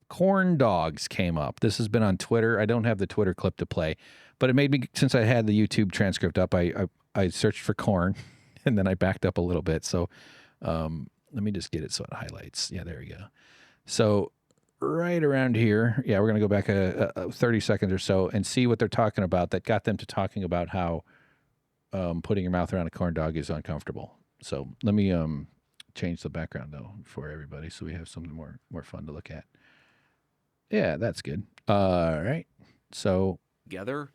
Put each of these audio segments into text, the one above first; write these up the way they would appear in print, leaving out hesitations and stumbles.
corn dogs came up. This has been on Twitter. I don't have the Twitter clip to play, but it made me, since I had the YouTube transcript up, I searched for corn, and then I backed up a little bit. So let me just get it so it highlights. Yeah, there we go. So right around here, yeah, we're going to go back 30 seconds or so and see what they're talking about that got them to talking about how putting your mouth around a corn dog is uncomfortable. So let me change the background, though, for everybody so we have something more fun to look at. Yeah, that's good. All right. So together,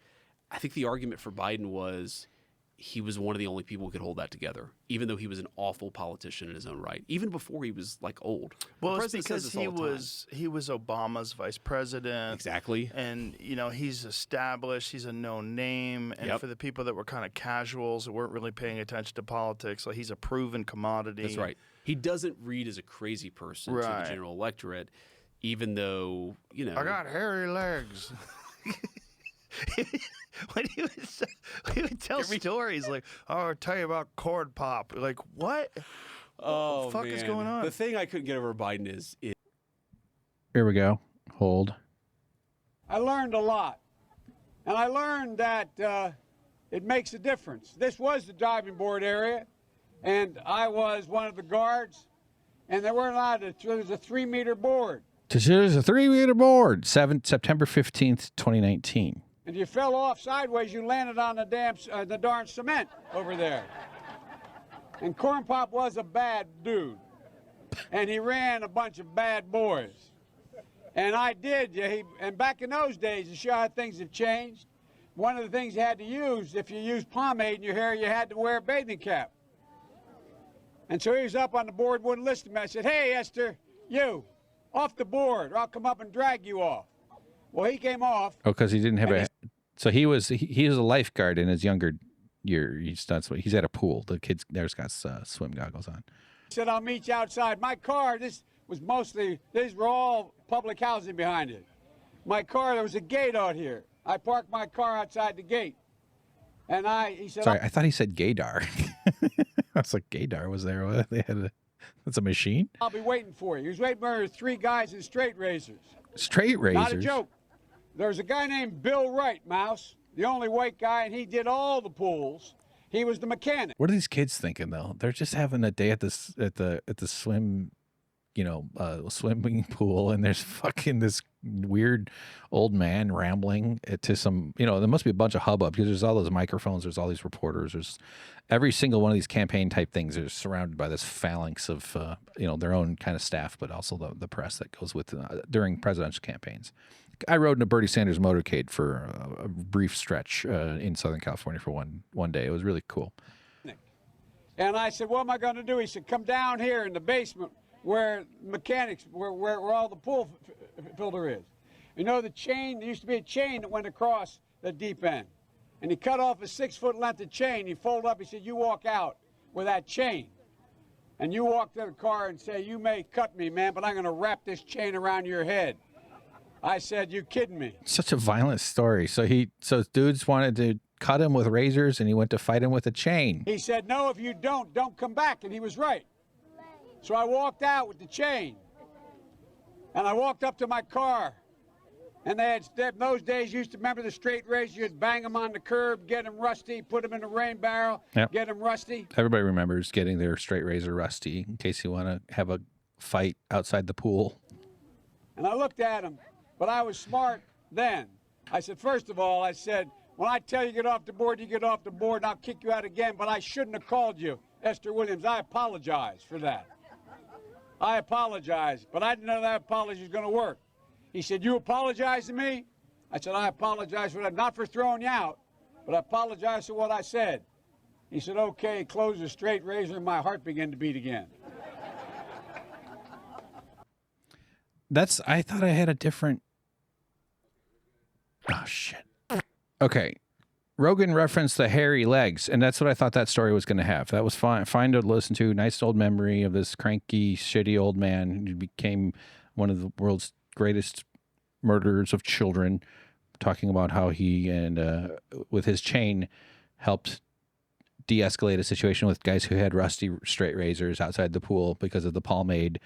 I think the argument for Biden was he was one of the only people who could hold that together, even though he was an awful politician in his own right, even before he was like old. Well, it's because he was Obama's vice president. Exactly. And, you know, he's established, he's a known name. And for the people that were kind of casuals, that weren't really paying attention to politics, like he's a proven commodity. That's right. He doesn't read as a crazy person to the general electorate, even though, you know. I got hairy legs. When he would tell stories like, "Oh, I'll tell you about corn pop." Like, what? Oh, what the fuck is going on? The thing I couldn't get over Biden is here we go. Hold. I learned a lot, and I learned that it makes a difference. This was the diving board area, and I was one of the guards, and there weren't allowed to. There was a 3-meter board. There's a 3-meter board. September 15th, 2019. And you fell off sideways, you landed on the darn cement over there. And Corn Pop was a bad dude. And he ran a bunch of bad boys. And I did. And back in those days, to show how things have changed, one of the things you had to use, if you used pomade in your hair, you had to wear a bathing cap. And so he was up on the board, wouldn't listen to me. I said, "Hey, Esther, you, off the board, or I'll come up and drag you off." Well, he came off. Oh, because he didn't have a. So he was a lifeguard in his younger year. He's at a pool. The kids there's got swim goggles on. He said, "I'll meet you outside." My car. These were all public housing behind it. My car. There was a gate out here. I parked my car outside the gate, and he said, "Sorry, I thought he said gaydar." I was like, gaydar was there? They had that's a machine. "I'll be waiting for you." He was waiting for 3 guys in straight razors. Straight razors. Not a joke. There's a guy named Bill Wright, Mouse, the only white guy, and he did all the pools. He was the mechanic. What are these kids thinking though? They're just having a day at the swim, swimming pool, and there's fucking this weird old man rambling to some. There must be a bunch of hubbub because there's all those microphones, there's all these reporters, there's every single one of these campaign type things are surrounded by this phalanx of their own kind of staff, but also the press that goes with during presidential campaigns. I rode in a Bernie Sanders motorcade for a brief stretch in Southern California for one day. It was really cool. And I said, "What am I going to do?" He said, "Come down here in the basement where mechanics, where all the pool filter is. The chain, there used to be a chain that went across the deep end. And he cut off a 6-foot length of chain. He folded up. He said, "You walk out with that chain. And you walk to the car and say, 'You may cut me, man, but I'm going to wrap this chain around your head.'" I said, "You kidding me?" Such a violent story. So dudes wanted to cut him with razors, and he went to fight him with a chain. He said, "No, if you don't come back." And he was right. So I walked out with the chain. And I walked up to my car. And they had, in those days, you used to remember the straight razor. You'd bang them on the curb, get them rusty, put them in a rain barrel, get them rusty. Everybody remembers getting their straight razor rusty in case you want to have a fight outside the pool. And I looked at him, but I was smart then. I said, first of all, when I tell you to get off the board, you get off the board, and I'll kick you out again, but I shouldn't have called you Esther Williams. I apologize for that. I apologize, but I didn't know that apology was going to work. He said, "You apologize to me?" I said, "I apologize for that, not for throwing you out, but I apologize for what I said." He said, "Okay," closed the straight razor, and my heart began to beat again. I thought I had a different. Oh, shit. Okay. Rogan referenced the hairy legs, and that's what I thought that story was going to have. That was fine to listen to. Nice old memory of this cranky, shitty old man who became one of the world's greatest murderers of children, talking about how he and with his chain helped de-escalate a situation with guys who had rusty straight razors outside the pool because of the pomade.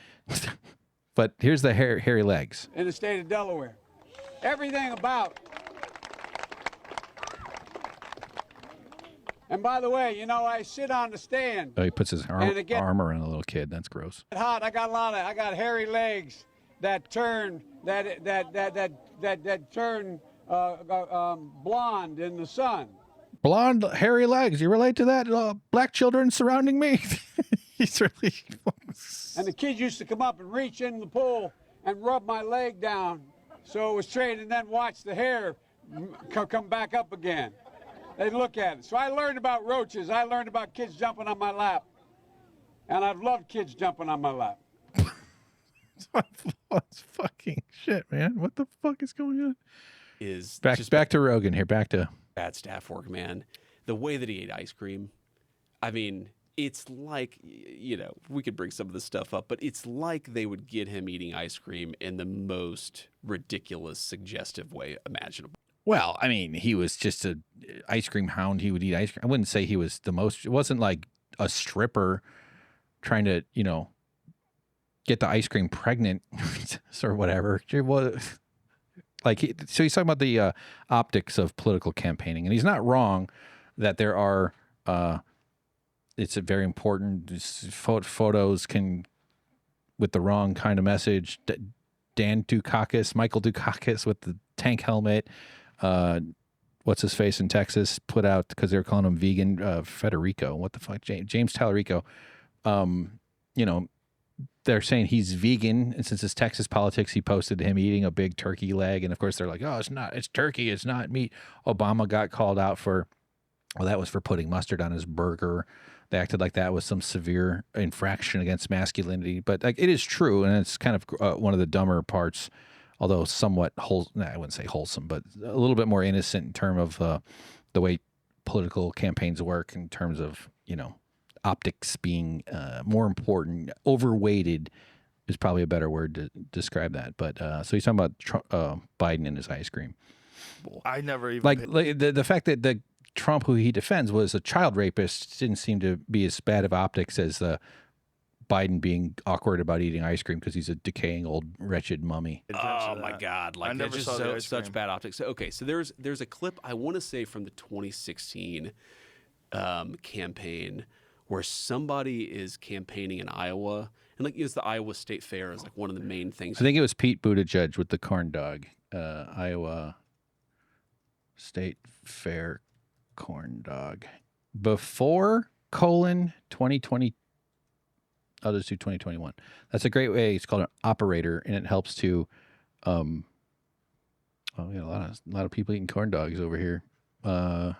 But here's the hairy legs. in the state of Delaware. Everything about. And by the way, you know, I sit on the stand. Oh, he puts his And again- arm around a little kid. That's gross. Hot. I got hairy legs that turn turn blonde in the sun. Blonde, hairy legs. You relate to that? Black children surrounding me. He's really. And the kids used to come up and reach in the pool and rub my leg down, so it was straight, and then watch the hair come back up again. They'd look at it. So I learned about roaches. I learned about kids jumping on my lap, and I've loved kids jumping on my lap. That's fucking shit, man. What the fuck is going on? Is Back to Rogan here. Back to bad staff work, man. The way that he ate ice cream, I mean, it's like, you know, we could bring some of this stuff up, but it's like they would get him eating ice cream in the most ridiculous, suggestive way imaginable. Well, I mean, he was just a ice cream hound. He would eat ice cream. I wouldn't say he was the most. It wasn't like a stripper trying to, you know, get the ice cream pregnant or whatever. It was like so. He's talking about the optics of political campaigning, and he's not wrong that there are. It's a very important. Photos can, with the wrong kind of message. Michael Dukakis with the tank helmet. What's his face in Texas put out because they were calling him vegan. Federico, what the fuck, James Talarico. You know, they're saying he's vegan, and since it's Texas politics, he posted him eating a big turkey leg, and of course they're like, oh, it's turkey, it's not meat. Obama got called out for, well, that was for putting mustard on his burger. They acted like that was some severe infraction against masculinity, but like it is true, and it's kind of one of the dumber parts. Although somewhat I wouldn't say wholesome, but a little bit more innocent in terms of the way political campaigns work in terms of, you know, optics being more important. Overweighted is probably a better word to describe that. But so he's talking about Biden and his ice cream. I never even Like the fact that the Trump, who he defends, was a child rapist didn't seem to be as bad of optics as Biden being awkward about eating ice cream because he's a decaying old wretched mummy. Oh my God! Like I never that's saw the just ice such cream. bad optics. So, okay, so there's a clip I want to say from the 2016 campaign where somebody is campaigning in Iowa, and like it's the Iowa State Fair is like one of the main things. I think it was Pete Buttigieg with the corn dog. Iowa State Fair corn dog. Before 2020. I'll just do 2021. That's a great way. It's called an operator, and it helps to, we got a lot of people eating corn dogs over here. The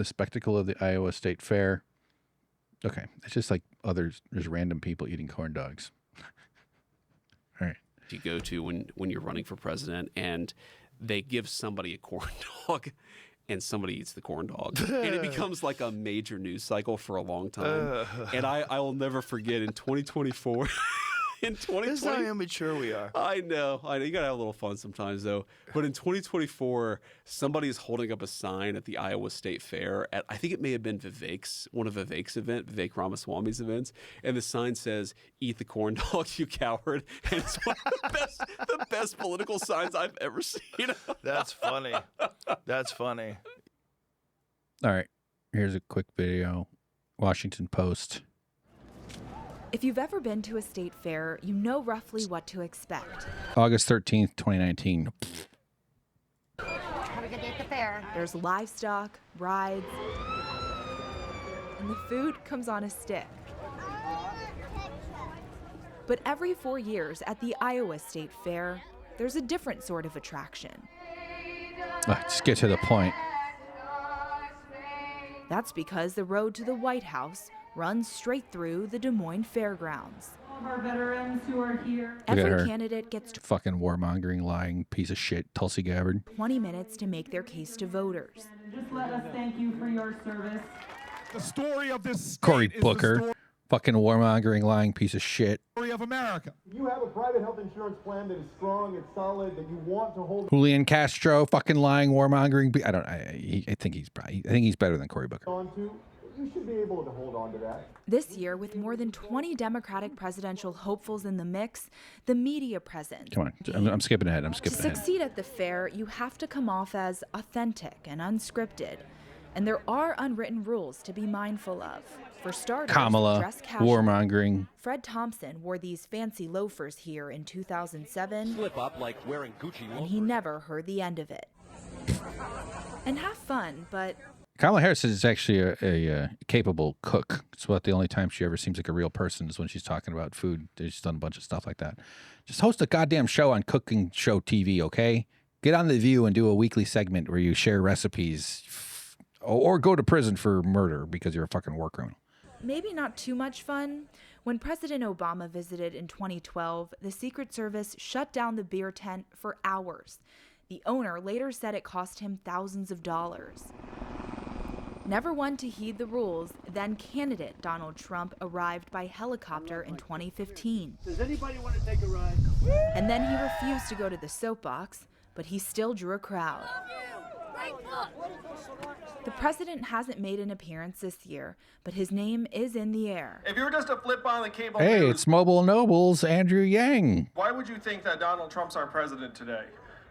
spectacle of the Iowa State Fair. Okay, it's just like there's random people eating corn dogs. All right. You go to when you're running for president, and they give somebody a corn dog. And somebody eats the corn dog. And it becomes like a major news cycle for a long time. And I will never forget in 2024, in 2020. This is how immature we are. I know. You got to have a little fun sometimes, though. But in 2024, somebody is holding up a sign at the Iowa State Fair. I think it may have been one of Vivek Ramaswamy's events. And the sign says, "Eat the corn dog, you coward." And it's one of the best political signs I've ever seen. That's funny. That's funny. All right. Here's a quick video. Washington Post. If you've ever been to a state fair, you know roughly what to expect. August 13th, 2019. Have a good day at the fair. There's livestock, rides, and the food comes on a stick. But every 4 years at the Iowa State Fair, there's a different sort of attraction. Let's get to the point. That's because the road to the White House runs straight through the Des Moines Fairgrounds. All of our veterans who are here. Look at her. Every candidate gets Fucking warmongering, lying piece of shit, Tulsi Gabbard. 20 minutes to make their case to voters. Just let us thank you for your service. The story of this state Cory is Booker. Fucking warmongering, lying piece of shit. the story of America. You have a private health insurance plan that is strong and solid that you want to hold Julian Castro, fucking lying, warmongering. I think he's better than Cory Booker. on to. you should be able to hold on to that. This year, with more than 20 Democratic presidential hopefuls in the mix, the media presence. Come on, I'm skipping ahead. I'm To skipping ahead. succeed at the fair, you have to come off as authentic and unscripted. And there are unwritten rules to be mindful of. For starters, Kamala, dress casual. warmongering. Fred Thompson wore these fancy loafers here in 2007, Slip up like wearing Gucci and loafers. he never heard the end of it. And have fun, but Kamala Harris is actually a capable cook. It's about the only time she ever seems like a real person is when she's talking about food. She's done a bunch of stuff like that. Just host a goddamn show on cooking show TV, okay? Get on The View and do a weekly segment where you share recipes or go to prison for murder because you're a fucking war criminal. maybe not too much fun. When President Obama visited in 2012, the Secret Service shut down the beer tent for hours. The owner later said it cost him thousands of dollars. Never one to heed the rules, then candidate Donald Trump arrived by helicopter in 2015. Does anybody want to take a ride? And then he refused to go to the soapbox, but he still drew a crowd. The president hasn't made an appearance this year, but his name is in the air. If you were just to flip on the cable Hey, news, it's Mobile Noble's Andrew Yang. why would you think that Donald Trump's our president today?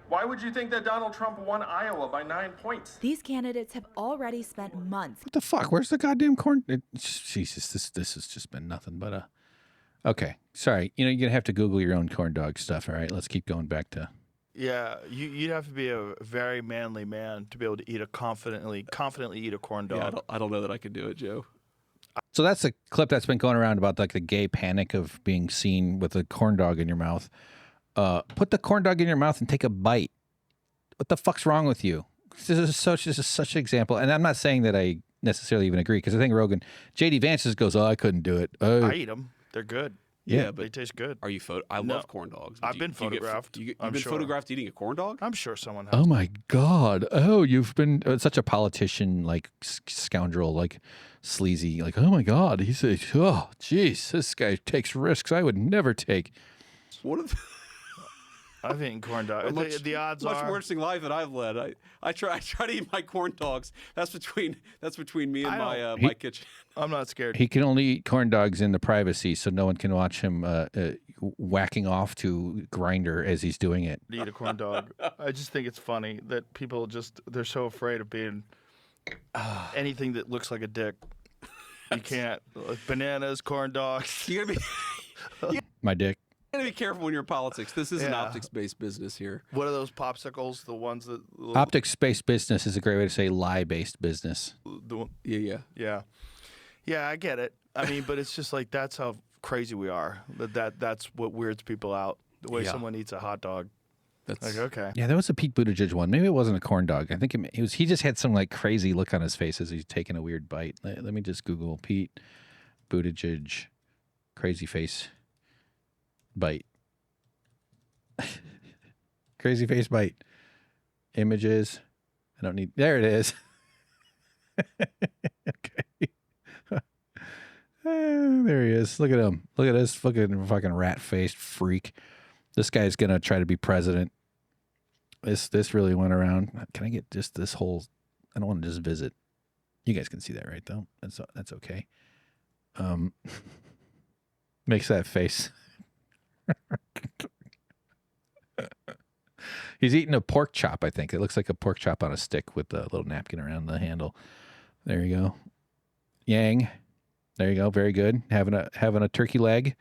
Why would you think that Donald Trump won Iowa by 9 points? These candidates have already spent months. What the fuck? Where's the goddamn corn? Jesus, this has just been nothing but a... Okay, sorry. You know, you're going to have to Google your own corn dog stuff, all right? Let's keep going back to... Yeah, you'd have to be a very manly man to be able to eat confidently eat a corn dog. Yeah, I don't know that I could do it, Joe. So that's a clip that's been going around about like the gay panic of being seen with a corn dog in your mouth. Put the corn dog in your mouth and take a bite. What the fuck's wrong with you? This is such an example. And I'm not saying that I necessarily even agree because I think Rogan, JD Vance just goes, oh, I couldn't do it. I eat them. They're good. Yeah, they taste good. Are you I love corn dogs. I've been photographed. You've I'm been sure. photographed eating a corn dog? I'm sure someone has. Oh my God. Oh, you've been such a politician, like scoundrel, like sleazy, like, oh my God. He's a, oh, jeez, this guy takes risks I would never take. What if... I've eaten corn dogs. The odds much are more interesting life that I've led. I try to eat my corn dogs. That's between me and my kitchen. I'm not scared. He can only eat corn dogs in the privacy, so no one can watch him whacking off to Grinder as he's doing it. Eat a corn dog. I just think it's funny that people they're so afraid of being anything that looks like a dick. You can't. Like bananas, corn dogs. You gotta be My dick. You gotta be careful when you're in politics. This is an optics-based business here. What are those popsicles? The ones that Optics-based business is a great way to say lie-based business. Yeah. I get it. I mean, but it's just like that's how crazy we are. That's what weirds people out. The way someone eats a hot dog. That's like okay. Yeah, there was a Pete Buttigieg one. Maybe it wasn't a corn dog. I think it was. He just had some like crazy look on his face as he's taking a weird bite. Let me just Google Pete Buttigieg crazy face bite. Crazy face bite. Images. I don't need. There it is. Okay. There he is. Look at him. Look at this fucking rat-faced freak. This guy's gonna try to be president. This really went around. Can I get just this whole? I don't want to just visit. You guys can see that, right? Though that's okay. Makes that face. He's eating a pork chop. I think it looks like a pork chop on a stick with a little napkin around the handle. There you go. Yang. There you go. Very good. Having a turkey leg.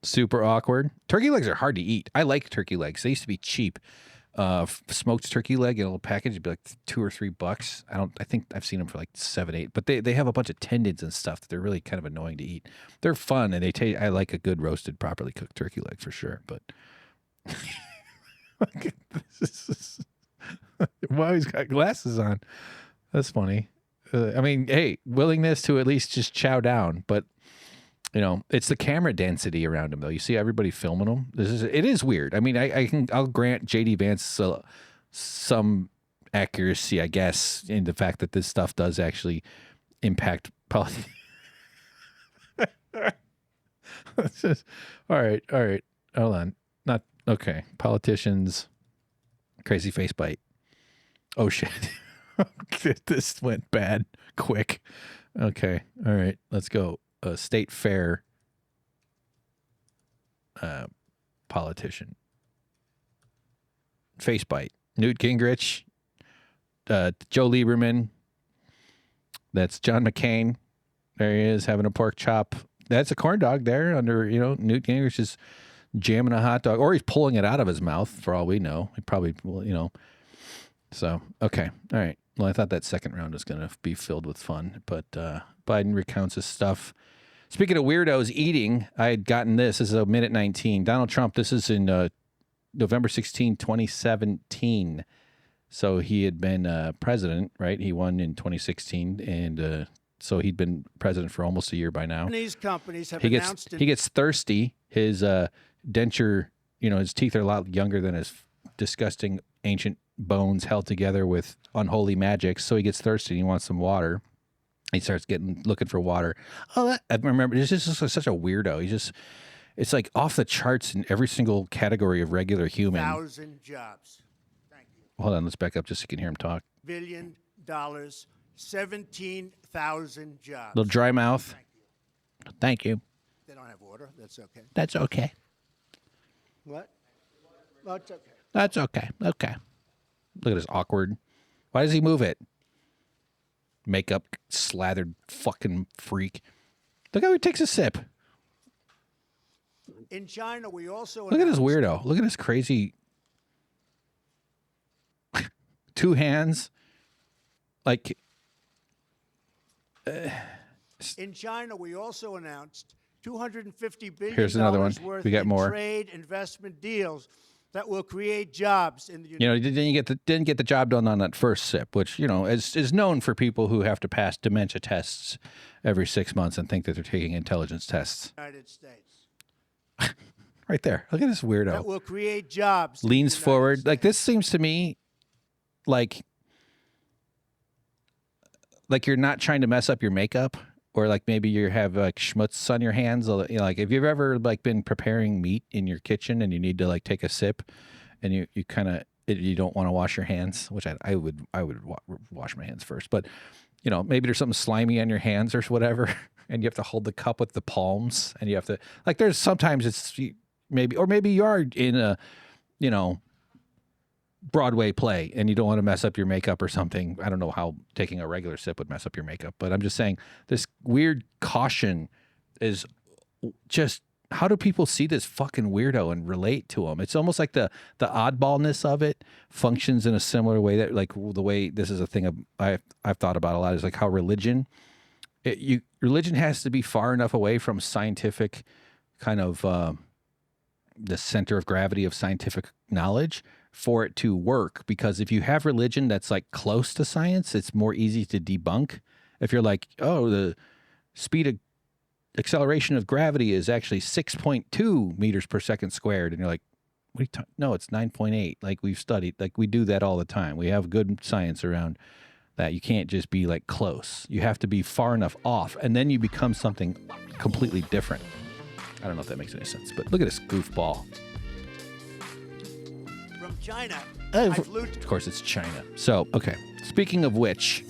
Super awkward. Turkey legs are hard to eat. I like turkey legs. They used to be cheap. Smoked turkey leg in a little package would be like $2 or $3. I think I've seen them for like $7, $8. But they have a bunch of tendons and stuff that they're really kind of annoying to eat. They're fun and they taste. I like a good roasted, properly cooked turkey leg for sure. But wow, he's got glasses on. That's funny. I mean, hey, willingness to at least just chow down, but. You know, it's the camera density around him, though. You see everybody filming him. It is weird. I mean, I'll grant JD Vance some accuracy, I guess, in the fact that this stuff does actually impact politics. All right. Hold on. Not okay. Politicians, crazy face bite. Oh shit! This went bad quick. Okay. All right. Let's go. State fair politician. Face bite. Newt Gingrich. Joe Lieberman. That's John McCain. There he is having a pork chop. That's a corn dog there under, Newt Gingrich is jamming a hot dog. Or he's pulling it out of his mouth for all we know. He probably, So, okay. All right. Well, I thought that second round was going to be filled with fun. But Biden recounts his stuff. Speaking of weirdos eating, I had gotten this. This is a minute 19. Donald Trump, this is in November 16, 2017. So he had been president, right? He won in 2016, and so he'd been president for almost a year by now. These companies have he gets thirsty. His denture, his teeth are a lot younger than his disgusting ancient bones held together with unholy magic. So he gets thirsty. He wants some water. He starts looking for water. Oh, I remember. He's just such a weirdo. It's like off the charts in every single category of regular human. 1,000 jobs. Thank you. Hold on, let's back up just so you can hear him talk. $1 billion, 17,000 jobs. Little dry mouth. Thank you. They don't have water. That's okay. That's okay. What? Oh, it's okay. That's okay. Okay. Look at this awkward. Why does he move it? Makeup slathered fucking freak. Look how he takes a sip. In China, we also Look at this weirdo. Look at this crazy. 2 hands. Like. In China, we also announced $250 billion Here's another one. worth We got in more. trade investment deals that will create jobs in the United Didn't get the job done on that first sip, which is known for people who have to pass dementia tests every 6 months and think that they're taking intelligence tests. United States. Right there. Look at this weirdo. That will create jobs. Leans forward. Like this seems to me like you're not trying to mess up your makeup, or like maybe you have like schmutz on your hands. Like if you've ever like been preparing meat in your kitchen and you need to like take a sip, and you kind of you don't want to wash your hands, which I would wash my hands first, but maybe there's something slimy on your hands or whatever, and you have to hold the cup with the palms, and you have to like there's sometimes it's maybe you are in a Broadway play and you don't want to mess up your makeup or something. I don't know how taking a regular sip would mess up your makeup, but I'm just saying this weird caution is just, how do people see this fucking weirdo and relate to him? It's almost like the oddballness of it functions in a similar way that like the way this is a thing I've thought about a lot is like how religion has to be far enough away from scientific kind of the center of gravity of scientific knowledge for it to work, because if you have religion that's like close to science, it's more easy to debunk. If you're like, oh, the speed of acceleration of gravity is actually 6.2 meters per second squared, and you're like, what are you talking? No, it's 9.8. Like we've studied, like we do that all the time. We have good science around that. You can't just be like close. You have to be far enough off, and then you become something completely different. I don't know if that makes any sense, but look at this goofball. From China. Of course, it's China. So, okay. Speaking of which.